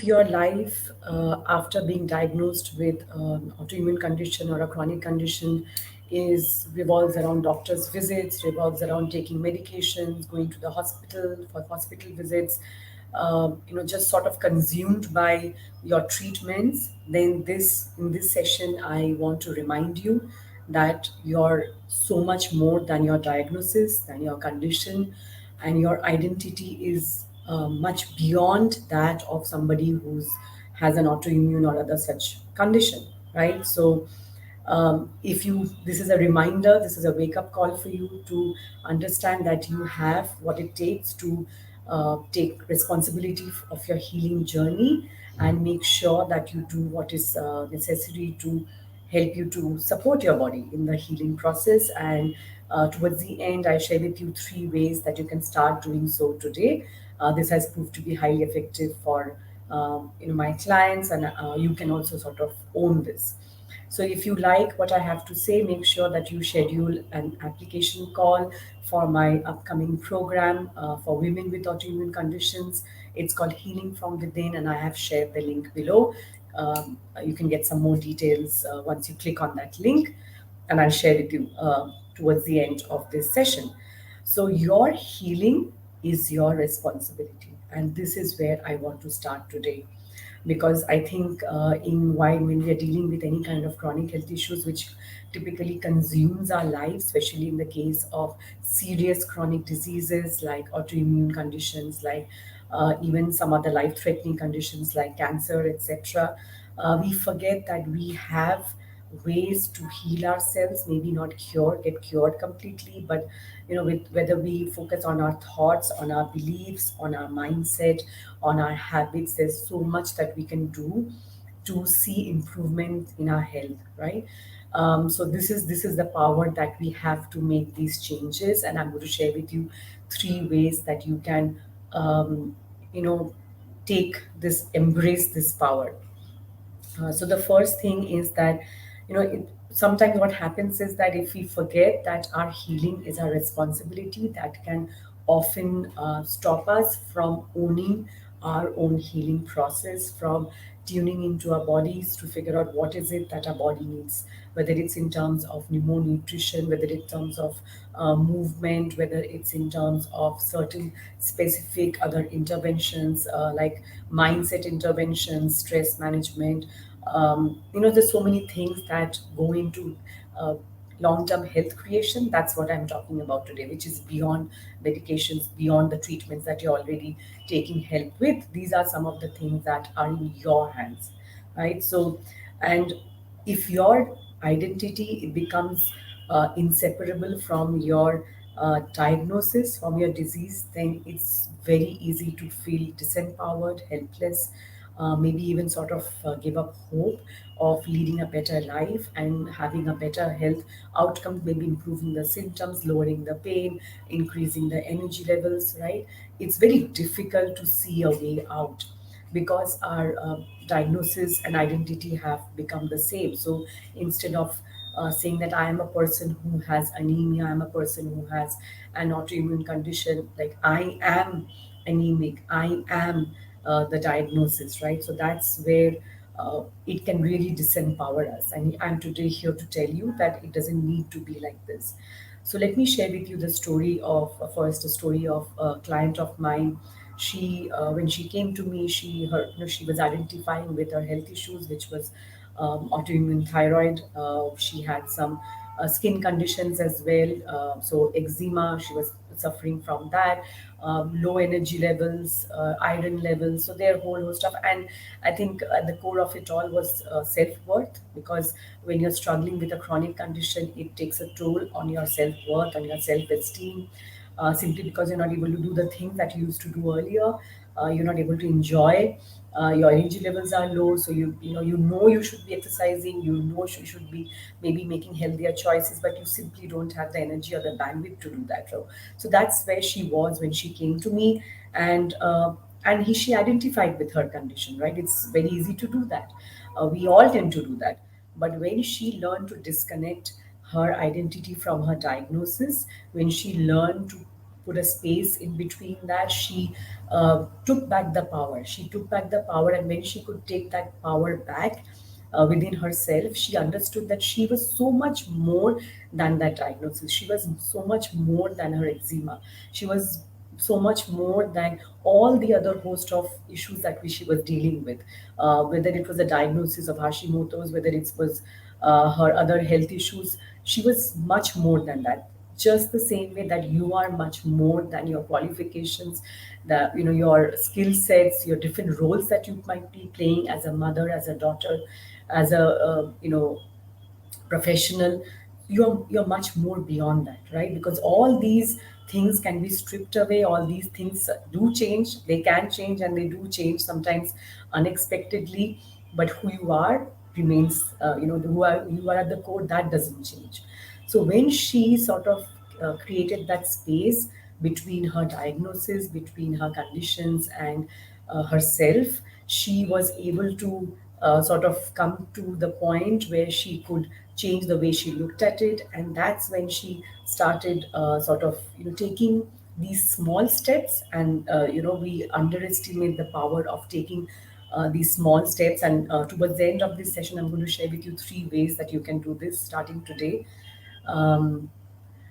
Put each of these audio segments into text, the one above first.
your life after being diagnosed with an autoimmune condition or a chronic condition is revolves around doctor's visits, revolves around taking medications, going to the hospital for hospital visits, just sort of consumed by your treatments, then this in this session I want to remind you that you're so much more than your diagnosis, than your condition, and your identity is much beyond that of somebody who's has an autoimmune or other such condition, right? So if you this is a reminder, this is a wake up call for you to understand that you have what it takes to take responsibility of your healing journey and make sure that you do what is necessary to help you to support your body in the healing process. And towards the end, I share with you three ways that you can start doing so today. This has proved to be highly effective for my clients, and you can also sort of own this. So if you like what I have to say, make sure that you schedule an application call for my upcoming program for women with autoimmune conditions. It's called Healing from Within, and I have shared the link below. You can get some more details once you click on that link, and I'll share with you towards the end of this session. So, your healing is your responsibility, and this is where I want to start today, because I think in why when we are dealing with any kind of chronic health issues which typically consumes our lives, especially in the case of serious chronic diseases like autoimmune conditions, like even some other life-threatening conditions like cancer, etc., we forget that we have ways to heal ourselves, maybe not get cured completely, but with whether we focus on our thoughts, on our beliefs, on our mindset, on our habits, there's so much that we can do to see improvement in our health, right? So this is the power that we have to make these changes, and I'm going to share with you three ways that you can um, you know embrace this power. So the first thing is that, sometimes what happens is that if we forget that our healing is our responsibility, that can often stop us from owning our own healing process, from tuning into our bodies to figure out what is it that our body needs, whether it's in terms of nutrition, whether it's in terms of movement, whether it's in terms of certain specific other interventions like mindset interventions, stress management. There's so many things that go into uh, long-term health creation. That's what I'm talking about today, which is beyond medications, beyond the treatments that you're already taking help with. These are some of the things that are in your hands, right? So, and if your identity it becomes inseparable from your diagnosis, from your disease, then it's very easy to feel disempowered, helpless, maybe even sort of give up hope of leading a better life and having a better health outcome, maybe improving the symptoms, lowering the pain, increasing the energy levels, right? It's very difficult to see a way out because our diagnosis and identity have become the same. So instead of saying that I am a person who has anemia, I'm a person who has an autoimmune condition, like I am anemic, I am the diagnosis, right? So that's where it can really disempower us. And I'm today here to tell you that it doesn't need to be like this. So let me share with you the story of first a story of a client of mine. She when she came to me, she was identifying with her health issues, which was autoimmune thyroid. She had some skin conditions as well. So eczema, she was suffering from that. Low energy levels, iron levels, so their whole host of, and I think at the core of it all was self-worth, because when you're struggling with a chronic condition, it takes a toll on your self-worth, on your self-esteem, simply because you're not able to do the things that you used to do earlier. You're not able to enjoy. Your energy levels are low, so you know you should be exercising. You know you should be maybe making healthier choices, but you simply don't have the energy or the bandwidth to do that. So that's where she was when she came to me, and she identified with her condition. Right, it's very easy to do that. We all tend to do that. But when she learned to disconnect her identity from her diagnosis, when she learned to put a space in between that. She took back the power. She took back the power, and when she could take that power back within herself, she understood that she was so much more than that diagnosis. She was so much more than her eczema. She was so much more than all the other host of issues that she was dealing with, whether it was a diagnosis of Hashimoto's, whether it was her other health issues. She was much more than that. Just the same way that you are much more than your qualifications, that your skill sets, your different roles that you might be playing as a mother, as a daughter, as a professional. You're much more beyond that, right? Because all these things can be stripped away. All these things do change. They can change, and they do change sometimes unexpectedly. But who you are remains, who you are at the core, that doesn't change. So when she sort of created that space between her diagnosis, between her conditions, and herself, she was able to sort of come to the point where she could change the way she looked at it. And that's when she started sort of taking these small steps. And we underestimate the power of taking these small steps. And towards the end of this session, I'm going to share with you 3 ways that you can do this starting today. um,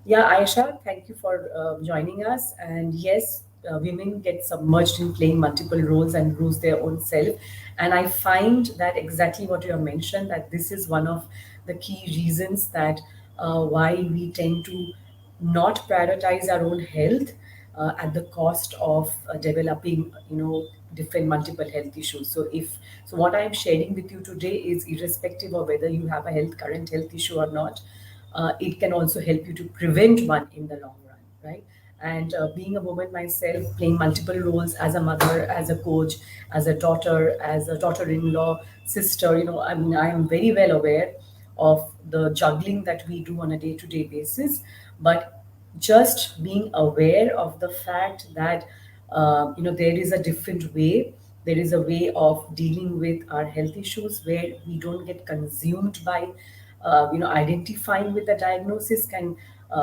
yeah, Aisha, thank you for joining us. And yes, women get submerged in playing multiple roles and lose their own self. And I find that exactly what you have mentioned, that this is one of the key reasons that why we tend to not prioritize our own health at the cost of developing, different multiple health issues. So what I am sharing with you today is irrespective of whether you have a current health issue or not. It can also help you to prevent one in the long run, right? And being a woman myself, playing multiple roles as a mother, as a coach, as a daughter-in-law, sister, I mean, I am very well aware of the juggling that we do on a day-to-day basis. But just being aware of the fact that there is a different way, there is a way of dealing with our health issues where we don't get consumed by identifying with the diagnosis, can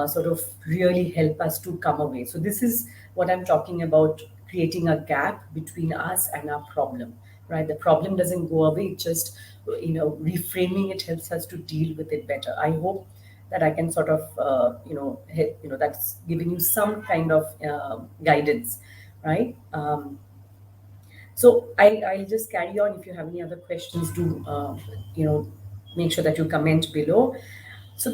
sort of really help us to come away. So this is what I'm talking about, creating a gap between us and our problem, right? The problem doesn't go away, it just, reframing it helps us to deal with it better. I hope that I can sort of, help, that's giving you some kind of guidance, right? So I'll just carry on. If you have any other questions, do make sure that you comment below. So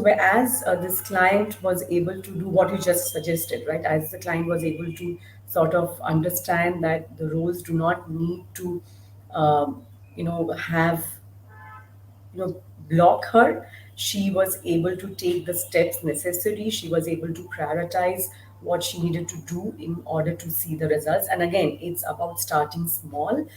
whereas this client was able to do what you just suggested, right? As the client was able to sort of understand that the roles do not need to, have block her. She was able to take the steps necessary. She was able to prioritize what she needed to do in order to see the results. And again, it's about starting small,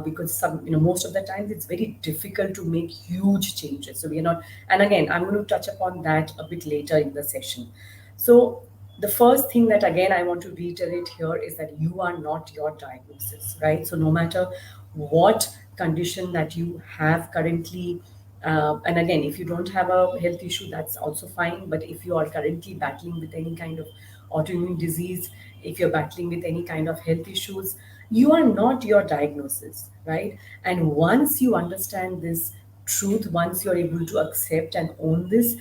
because most of the times it's very difficult to make huge changes. So we are not. And again, I'm going to touch upon that a bit later in the session. So the first thing that again I want to reiterate here is that you are not your diagnosis, right? So no matter what condition that you have currently, and again, if you don't have a health issue, that's also fine. But if you are currently battling with any kind of autoimmune disease, if you're battling with any kind of health issues, you are not your diagnosis, right? And once you understand this truth, once you're able to accept and own this,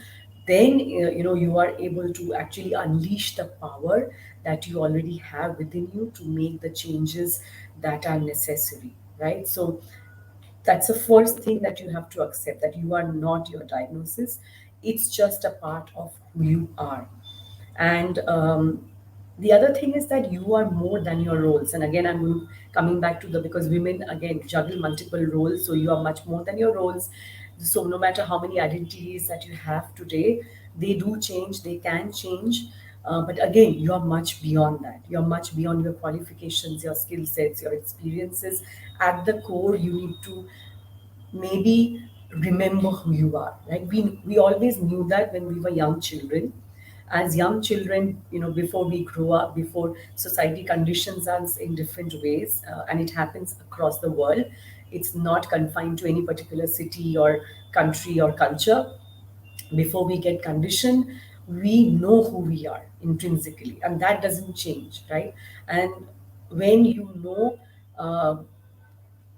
then you are able to actually unleash the power that you already have within you to make the changes that are necessary, right? So that's the first thing that you have to accept, that you are not your diagnosis. It's just a part of who you are. And the other thing is that you are more than your roles. And again, I'm coming back to the, because women again juggle multiple roles, so you are much more than your roles. So no matter how many identities that you have today, they do change, they can change. But again, you are much beyond that. You're much beyond your qualifications, your skill sets, your experiences. At the core, you need to maybe remember who you are, right? We always knew that when we were young children. As young children, before we grow up, before society conditions us in different ways, and it happens across the world. It's not confined to any particular city or country or culture. Before we get conditioned, we know who we are intrinsically, and that doesn't change, right? And when you know, uh,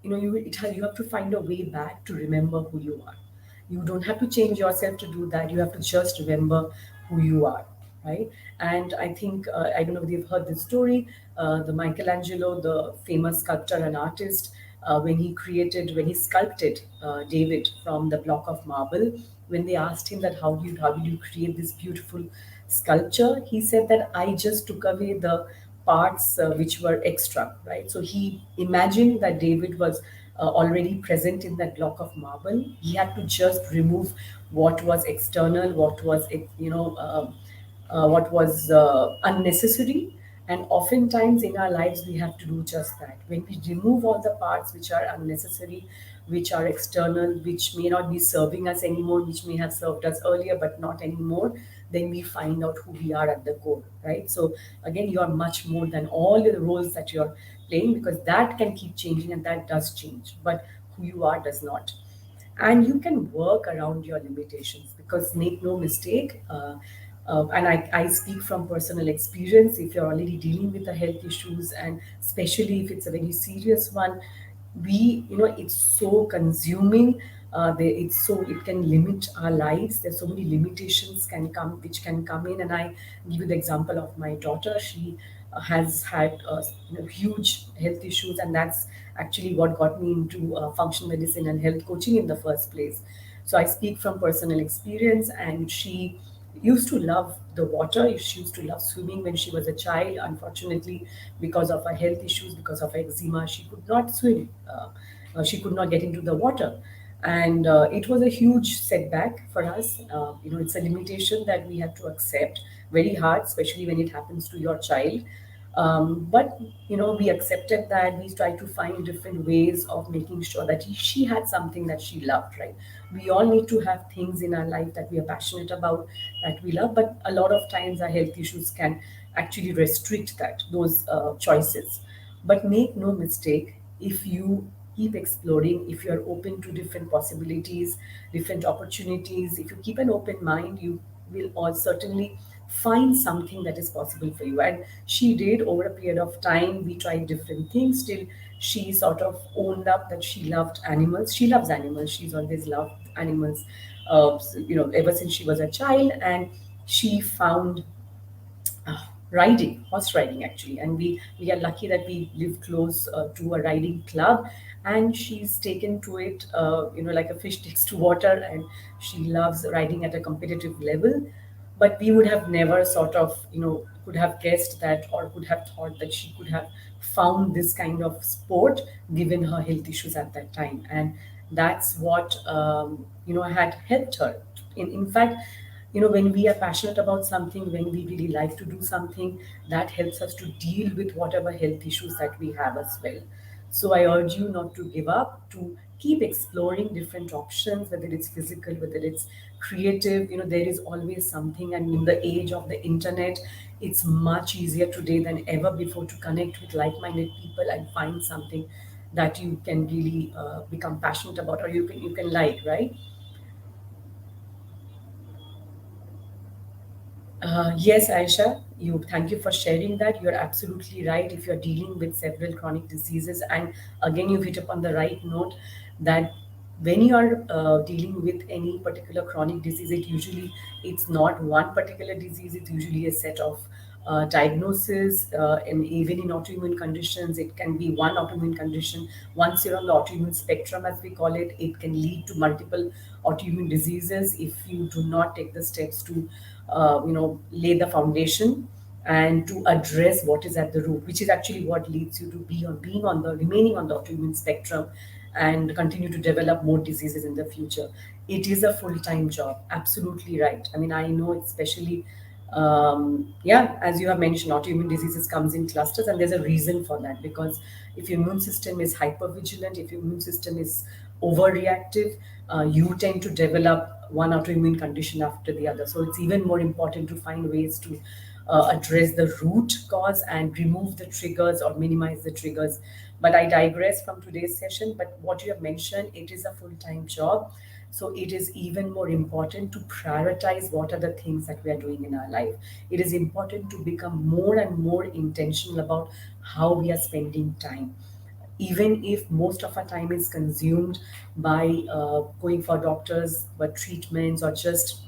you have to find a way back to remember who you are. You don't have to change yourself to do that. You have to just remember who you are, right? And I think, I don't know if you've heard this story. The Michelangelo, the famous sculptor and artist, when he sculpted David from the block of marble, when they asked him that how did you create this beautiful sculpture, he said that I just took away the parts which were extra, right? So he imagined that David was already present in that block of marble. He had to just remove what was external, what was unnecessary. And oftentimes in our lives, we have to do just that. When we remove all the parts which are unnecessary, which are external, which may not be serving us anymore, which may have served us earlier but not anymore, then we find out who we are at the core, right? So again, you are much more than all the roles that you're playing, because that can keep changing and that does change, but who you are does not. And you can work around your limitations, because make no mistake, and I speak from personal experience. If you're already dealing with the health issues, and especially if it's a very serious one, it's so consuming. It can limit our lives. There's so many limitations which can come in. And I give you the example of my daughter. She has had huge health issues, and that's actually what got me into functional medicine and health coaching in the first place. So I speak from personal experience, and she used to love the water. She used to love swimming when she was a child. Unfortunately, because of her health issues, because of eczema, she could not swim. She could not get into the water. And it was a huge setback for us. It's a limitation that we have to accept, very hard, especially when it happens to your child. But we accepted that. We tried to find different ways of making sure that she had something that she loved, right? We all need to have things in our life that we are passionate about, that we love, but a lot of times our health issues can actually restrict those choices. But make no mistake, if you keep exploring, if you are open to different possibilities, different opportunities, if you keep an open mind, you will all certainly find something that is possible for you. And she did. Over a period of time, we tried different things till she sort of owned up that she loved animals. She loves animals. She's always loved animals, ever since she was a child. And she found riding, horse riding actually. And we are lucky that we live close to a riding club, and she's taken to it, like a fish takes to water, and she loves riding at a competitive level. But we would have never sort of, could have guessed that, or could have thought that she could have found this kind of sport given her health issues at that time. And that's what had helped her. In fact, when we are passionate about something, when we really like to do something, that helps us to deal with whatever health issues that we have as well. So I urge you not to give up, to keep exploring different options, whether it's physical, whether it's creative. There is always something. And in the age of the internet, it's much easier today than ever before to connect with like-minded people and find something that you can really become passionate about, or you can like, right? Yes, Aisha, thank you for sharing that. You're absolutely right. If you're dealing with several chronic diseases, and again, you've hit upon the right note that when you are dealing with any particular chronic disease, it's not one particular disease. It's usually a set of diagnosis, and even in autoimmune conditions, it can be one autoimmune condition. Once you're on the autoimmune spectrum, as we call it, it can lead to multiple autoimmune diseases if you do not take the steps to lay the foundation and to address what is at the root, which is actually what leads you to being on the remaining on the autoimmune spectrum and continue to develop more diseases in the future. It is a full-time job. Absolutely right. I mean, I know, especially, yeah, as you have mentioned, autoimmune diseases comes in clusters, and there's a reason for that. Because if your immune system is hypervigilant, if your immune system is overreactive, you tend to develop one autoimmune condition after the other. So it's even more important to find ways to address the root cause and remove the triggers or minimize the triggers. But I digress from today's session. But what you have mentioned, it is a full-time job. So it is even more important to prioritize what are the things that we are doing in our life. It is important to become more and more intentional about how we are spending time, even if most of our time is consumed by going for doctors but treatments, or just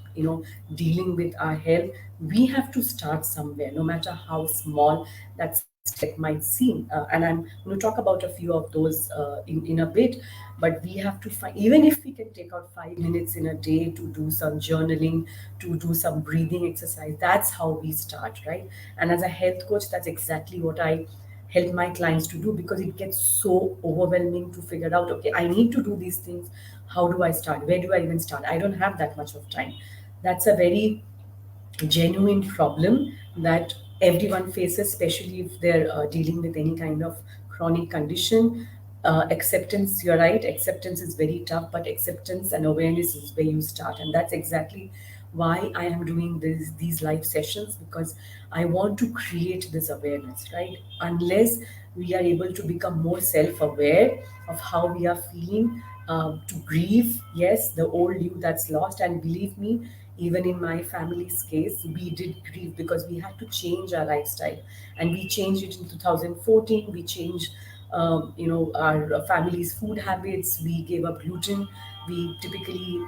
dealing with our health. We have to start somewhere, no matter how small that step might seem, and I'm going to talk about a few of those in a bit. But we have to find, even if we can take out 5 minutes in a day to do some journaling, to do some breathing exercise, that's how we start, right? And as a health coach, that's exactly what I help my clients to do, because it gets so overwhelming to figure out, okay, I need to do these things. How do I start? Where do I even start? I don't have that much of time. That's a very genuine problem that everyone faces, especially if they're dealing with any kind of chronic condition. Acceptance, you're right, acceptance is very tough, but acceptance and awareness is where you start. And that's exactly why I am doing these live sessions, because I want to create this awareness, right? Unless we are able to become more self aware of how we are feeling, to grieve, yes, the old you that's lost. And believe me, even in my family's case, we did grieve because we had to change our lifestyle. And we changed it in 2014. We changed our family's food habits. We gave up gluten. We typically,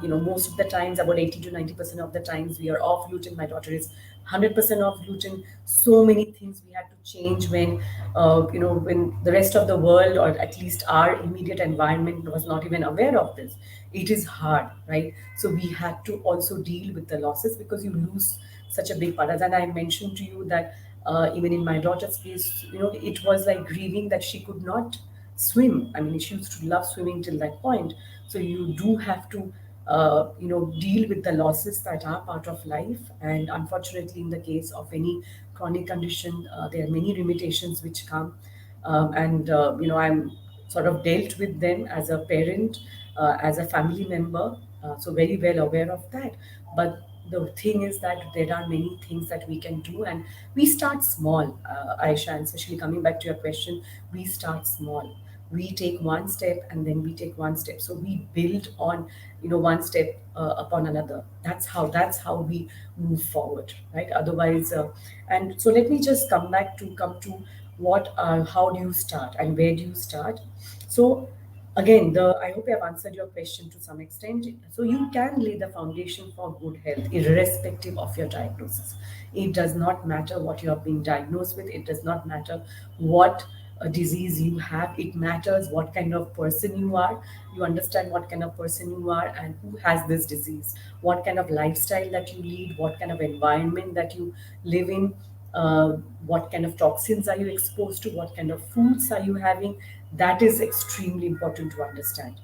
most of the times, about 80 to 90% of the times, we are off gluten. My daughter is 100% off gluten. So many things we had to change when, when the rest of the world, or at least our immediate environment, was not even aware of this. It is hard, right? So we had to also deal with the losses, because you lose such a big part. As I mentioned to you that, even in my daughter's case, it was like grieving that she could not swim. I mean, she used to love swimming till that point. So you do have to, deal with the losses that are part of life. And unfortunately, in the case of any chronic condition, there are many limitations which come. And, I'm sort of dealt with them as a parent, as a family member, so very well aware of that. But the thing is that there are many things that we can do, and we start small, Aisha, and especially coming back to your question, we start small. We take one step, and then we take one step, so we build on, one step upon another. That's how we move forward, right? Otherwise, and so let me just come to what, how do you start and where do you start. So again, I hope I have answered your question to some extent. So you can lay the foundation for good health irrespective of your diagnosis. It does not matter what you are being diagnosed with. It does not matter what a disease you have. It matters what kind of person you are. You understand what kind of person you are and who has this disease, what kind of lifestyle that you lead, what kind of environment that you live in, uh, what kind of toxins are you exposed to, what kind of foods are you having. That is extremely important to understand.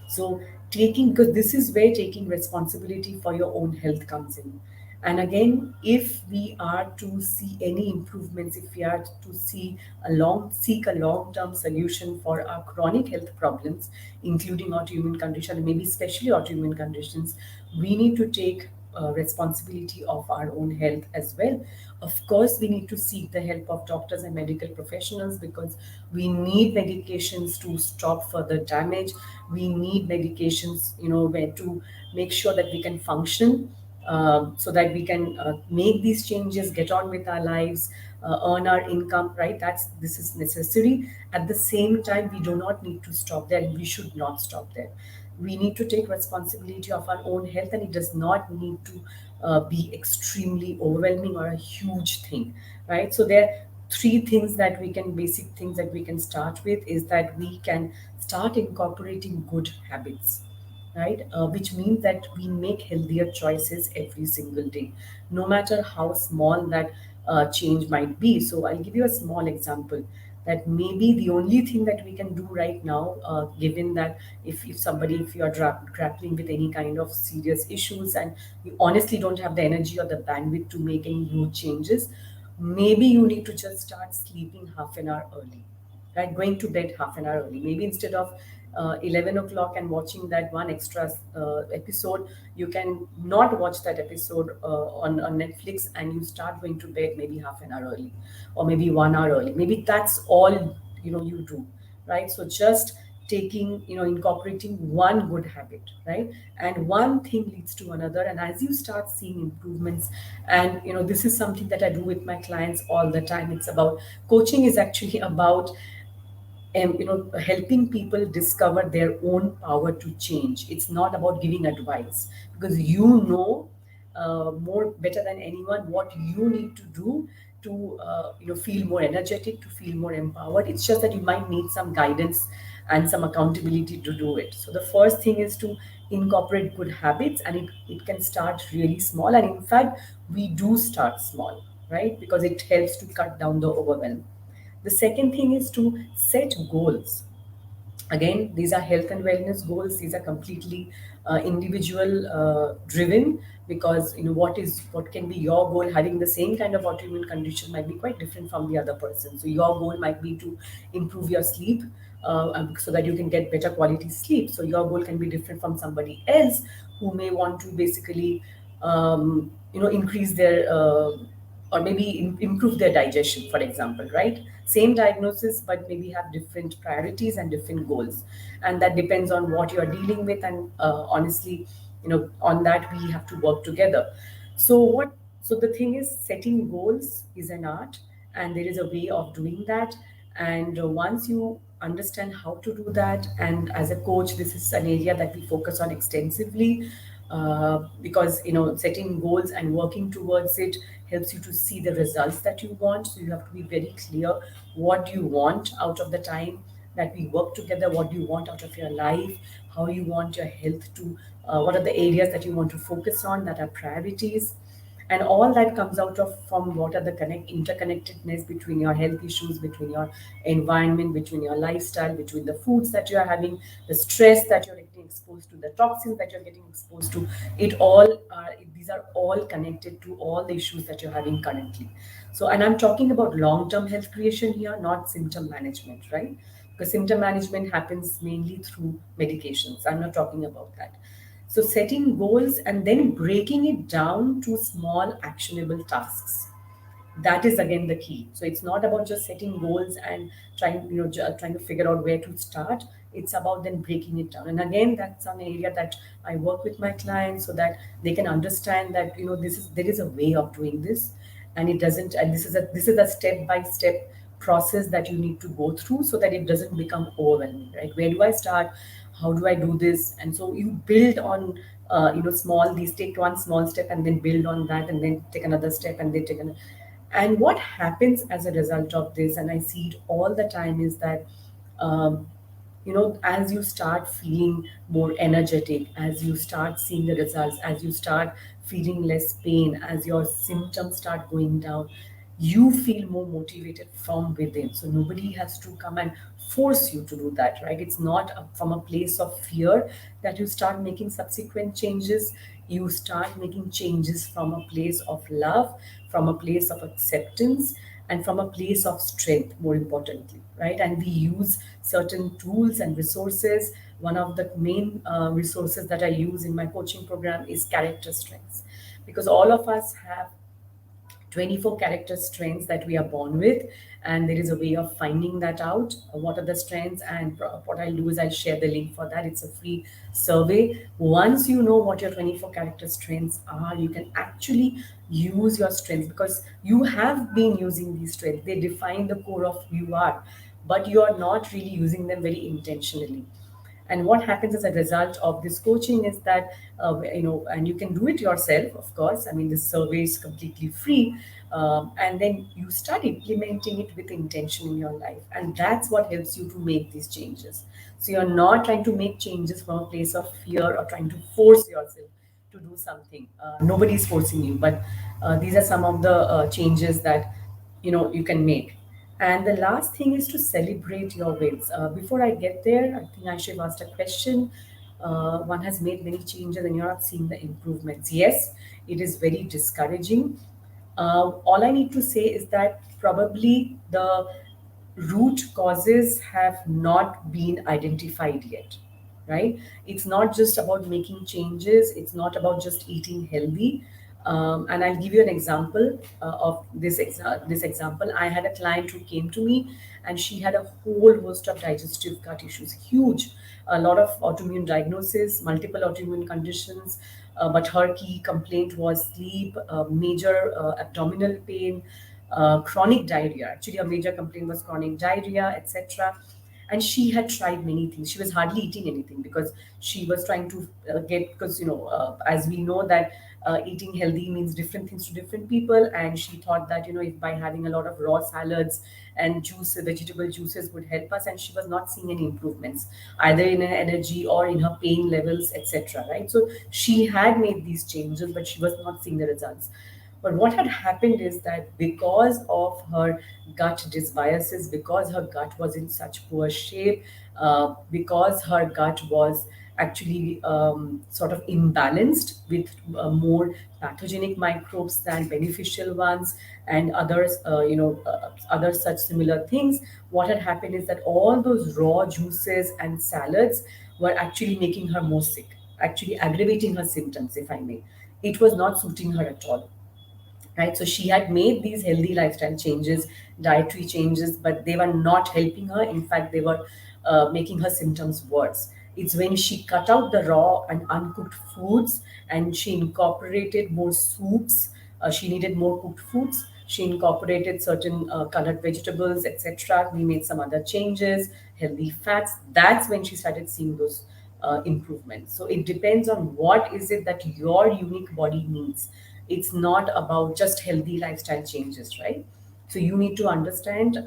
So taking, because this is where taking responsibility for your own health comes in. And again, if we are to see any improvements, if we are to seek a long-term solution for our chronic health problems, including autoimmune condition, and maybe especially autoimmune conditions, we need to take responsibility of our own health as well. Of course, we need to seek the help of doctors and medical professionals, because we need medications to stop further damage. We need medications, where to make sure that we can function, so that we can make these changes, get on with our lives, earn our income, right? This is necessary. At the same time, we do not need to stop there, and we should not stop there. We need to take responsibility of our own health, and it does not need to be extremely overwhelming or a huge thing, right? So there are three things that we can basic things that we can start with, is that we can start incorporating good habits, right? Which means that we make healthier choices every single day, no matter how small that change might be. So I'll give you a small example, that maybe the only thing that we can do right now, given that if you are grappling with any kind of serious issues, and you honestly don't have the energy or the bandwidth to make any huge changes, maybe you need to just start sleeping half an hour early, right? Going to bed half an hour early. Maybe instead of 11 o'clock and watching that one extra episode, you can not watch that episode on Netflix, and you start going to bed maybe half an hour early, or maybe 1 hour early. Maybe that's all you do, right? So just taking, incorporating one good habit, right? And one thing leads to another, and as you start seeing improvements, and this is something that I do with my clients all the time. It's about, coaching is actually about, helping people discover their own power to change. It's not about giving advice, because more better than anyone what you need to do to feel more energetic, to feel more empowered. It's just that you might need some guidance and some accountability to do it. So the first thing is to incorporate good habits, and it can start really small. And in fact, we do start small, right? Because it helps to cut down the overwhelm. The second thing is to set goals. Again, these are health and wellness goals. These are completely individual driven, because what can be your goal. Having the same kind of autoimmune condition might be quite different from the other person. So your goal might be to improve your sleep, so that you can get better quality sleep. So your goal can be different from somebody else who may want to basically increase their or maybe improve their digestion, for example, right? Same diagnosis, but maybe have different priorities and different goals. And that depends on what you are dealing with. And honestly, on that, we have to work together. So the thing is, setting goals is an art, and there is a way of doing that. And once you understand how to do that, and as a coach, this is an area that we focus on extensively, because setting goals and working towards it helps you to see the results that you want. So you have to be very clear, what do you want out of the time that we work together, what do you want out of your life, how you want your health to, what are the areas that you want to focus on that are priorities. And all that comes out of, from what are the interconnectedness between your health issues, between your environment, between your lifestyle, between the foods that you are having, the stress that you're getting exposed to, the toxins that you're getting exposed to. These are all connected to all the issues that you're having currently. So, and I'm talking about long-term health creation here, not symptom management, right? Because symptom management happens mainly through medications. I'm not talking about that. So, setting goals and then breaking it down to small, actionable tasks. That is again the key. So it's not about just setting goals and trying to figure out where to start. It's about then breaking it down. And again, that's an area that I work with my clients, so that they can understand that there is a way of doing this, and it doesn't. And this is a step by step process that you need to go through, so that it doesn't become overwhelming, right? Where do I start? How do I do this? And so you build on, small, these, take one small step and then build on that, and then take another step and then take another. And what happens as a result of this, and I see it all the time, is that um, as you start feeling more energetic, as you start seeing the results, as you start feeling less pain, as your symptoms start going down, you feel more motivated from within. So nobody has to come and force you to do that, right? It's not from a place of fear that you start making subsequent changes. You start making changes from a place of love, from a place of acceptance, and from a place of strength, more importantly, right? And we use certain tools and resources. One of the main resources that I use in my coaching program is character strengths, because all of us have 24 character strengths that we are born with, and there is a way of finding that out, what are the strengths. And what I'll do is I'll share the link for that. It's a free survey. Once you know what your 24 character strengths are, you can actually use your strengths, because you have been using these strengths. They define the core of who you are, but you are not really using them very intentionally. And what happens as a result of this coaching is that, and you can do it yourself, of course. I mean, this survey is completely free. And then you start implementing it with intention in your life. And that's what helps you to make these changes. So you're not trying to make changes from a place of fear or trying to force yourself to do something. Nobody's forcing you, but these are some of the changes that you can make. And the last thing is to celebrate your wins. Before I get there, I think I should have asked a question. One has made many changes and you're not seeing the improvements. Yes, it is very discouraging. All I need to say is that probably the root causes have not been identified yet, right? It's not just about making changes, it's not about just eating healthy. And I'll give you an example of this example. I had a client who came to me, and she had a whole host of digestive gut issues, huge, a lot of autoimmune diagnosis, multiple autoimmune conditions. But her key complaint was sleep, major abdominal pain, chronic diarrhea. Actually, her major complaint was chronic diarrhea, etc. And she had tried many things. She was hardly eating anything because she was trying to get, because as we know that eating healthy means different things to different people, and she thought that if by having a lot of raw salads and juice, vegetable juices would help us, and she was not seeing any improvements either in her energy or in her pain levels, etc. Right? So she had made these changes, but she was not seeing the results. But what had happened is that because of her gut dysbiosis, because her gut was in such poor shape, because her gut was actually sort of imbalanced with more pathogenic microbes than beneficial ones, and others, other such similar things, what had happened is that all those raw juices and salads were actually making her more sick, actually aggravating her symptoms, if I may. It was not suiting her at all, right? So she had made these healthy lifestyle changes, dietary changes, but they were not helping her. In fact, they were making her symptoms worse. It's when she cut out the raw and uncooked foods and she incorporated more soups. She needed more cooked foods. She incorporated certain colored vegetables, etc. We made some other changes, healthy fats. That's when she started seeing those improvements. So it depends on what is it that your unique body needs. It's not about just healthy lifestyle changes, right? So you need to understand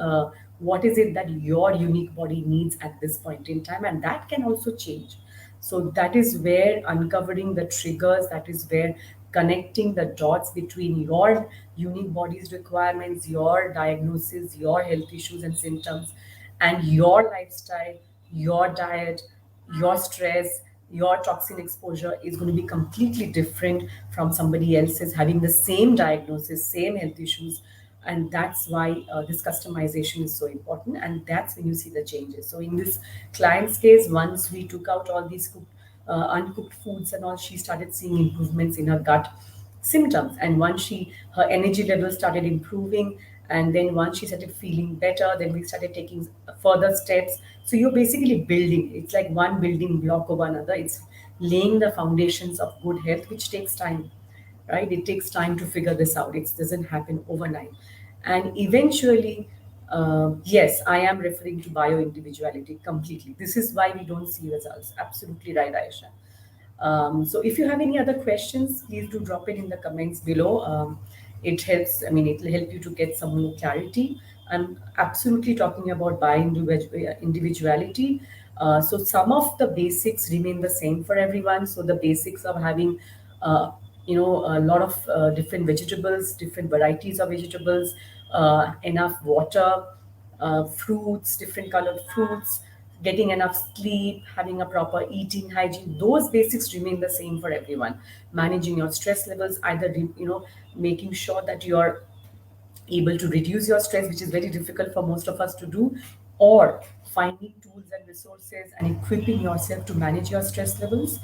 what is it that your unique body needs at this point in time, and that can also change. So that is where uncovering the triggers, that is where connecting the dots between your unique body's requirements, your diagnosis, your health issues and symptoms, and your lifestyle, your diet, your stress, your toxin exposure is going to be completely different from somebody else's having the same diagnosis, same health issues. And that's why this customization is so important. And that's when you see the changes. So, in this client's case, once we took out all these uncooked foods and all, she started seeing improvements in her gut symptoms. And once her energy levels started improving, and then once she started feeling better, then we started taking further steps. So you're basically building, it's like one building block over another. It's laying the foundations of good health, which takes time, right? It takes time to figure this out. It doesn't happen overnight. And eventually, yes, I am referring to bio individuality completely. This is why we don't see results. Absolutely right, Aisha. So if you have any other questions, please do drop it in the comments below. It helps, I mean, it will help you to get some more clarity. I'm absolutely talking about individuality. So some of the basics remain the same for everyone. So the basics of having, a lot of different vegetables, different varieties of vegetables, enough water, fruits, different colored fruits, getting enough sleep, having a proper eating hygiene. Those basics remain the same for everyone. Managing your stress levels, either making sure that you're able to reduce your stress, which is very difficult for most of us to do, or finding tools and resources and equipping yourself to manage your stress levels.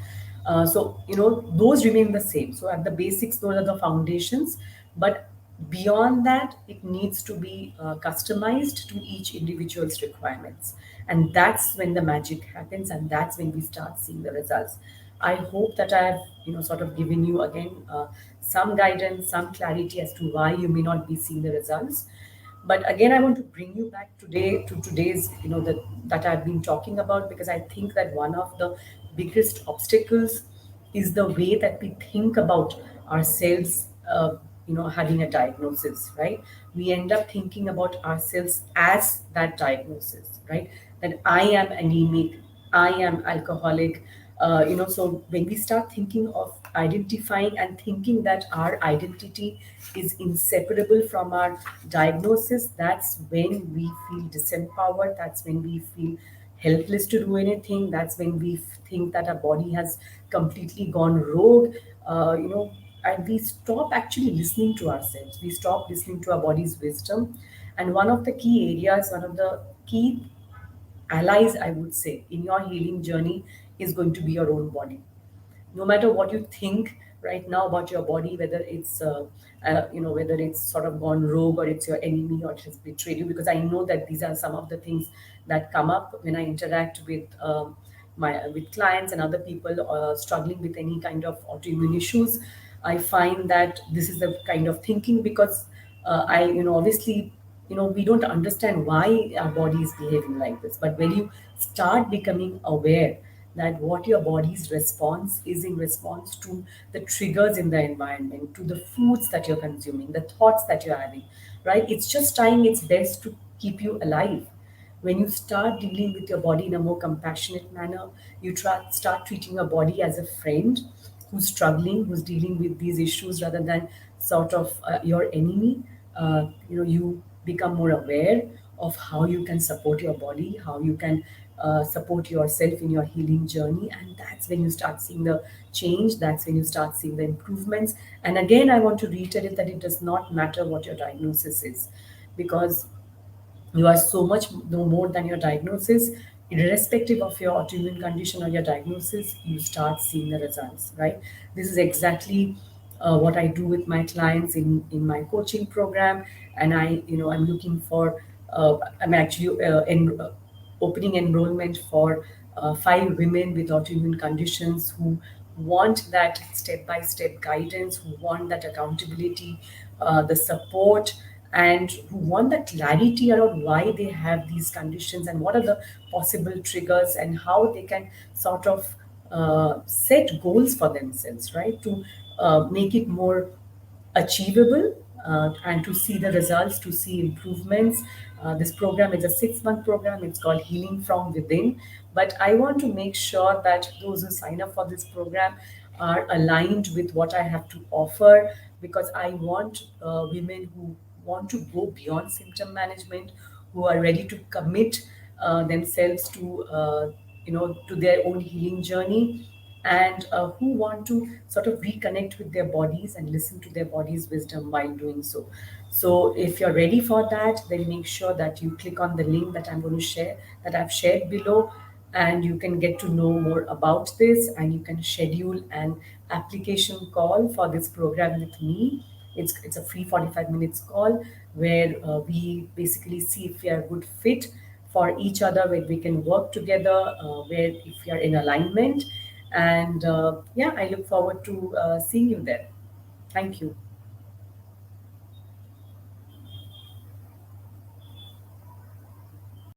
Those remain the same. So, at the basics, those are the foundations. But beyond that, it needs to be customized to each individual's requirements. And that's when the magic happens, and that's when we start seeing the results. I hope that I have, sort of given you again some guidance, some clarity as to why you may not be seeing the results. But again, I want to bring you back today to today's, that I've been talking about, because I think that one of the biggest obstacles is the way that we think about ourselves, having a diagnosis, right? We end up thinking about ourselves as that diagnosis, right? That I am anemic, I am alcoholic. So when we start thinking of identifying and thinking that our identity is inseparable from our diagnosis, that's when we feel disempowered. That's when we feel helpless to do anything. That's when we think that our body has completely gone rogue. And we stop actually listening to ourselves. We stop listening to our body's wisdom. And one of the key areas, one of the key allies, I would say, in your healing journey is going to be your own body. No matter what you think, right now about your body, whether it's whether it's sort of gone rogue, or it's your enemy, or it has betrayed you. Because I know that these are some of the things that come up when I interact with my with clients and other people struggling with any kind of autoimmune issues. I find that this is the kind of thinking, because I obviously, we don't understand why our body is behaving like this. But when you start becoming aware that what your body's response is in response to the triggers in the environment, to the foods that you're consuming, the thoughts that you're having, right? It's just trying its best to keep you alive. When you start dealing with your body in a more compassionate manner, you start treating your body as a friend who's struggling, who's dealing with these issues, rather than sort of your enemy. You become more aware of how you can support your body, how you can support yourself in your healing journey. And that's when you start seeing the change, that's when you start seeing the improvements. And again, I want to reiterate that it does not matter what your diagnosis is, because you are so much no more than your diagnosis. Irrespective of your autoimmune condition or your diagnosis, you start seeing the results, right? This is exactly what I do with my clients in my coaching program. And I'm looking for I'm actually opening enrollment for 5 women with autoimmune conditions who want that step by step guidance, who want that accountability, the support, and who want the clarity around why they have these conditions and what are the possible triggers, and how they can sort of set goals for themselves, right? To make it more achievable, and to see the results, to see improvements. This program is a 6-month program. It's called Healing from Within. But I want to make sure that those who sign up for this program are aligned with what I have to offer, because I want women who want to go beyond symptom management, who are ready to commit themselves to their own healing journey, and who want to sort of reconnect with their bodies and listen to their body's wisdom while doing so. So, if you're ready for that, then make sure that you click on the link that I'm going to share, that I've shared below, and you can get to know more about this, and you can schedule an application call for this program with me. It's a free 45 minutes call where we basically see if we are a good fit for each other, where we can work together, where if we are in alignment. And yeah, I look forward to seeing you there. Thank you.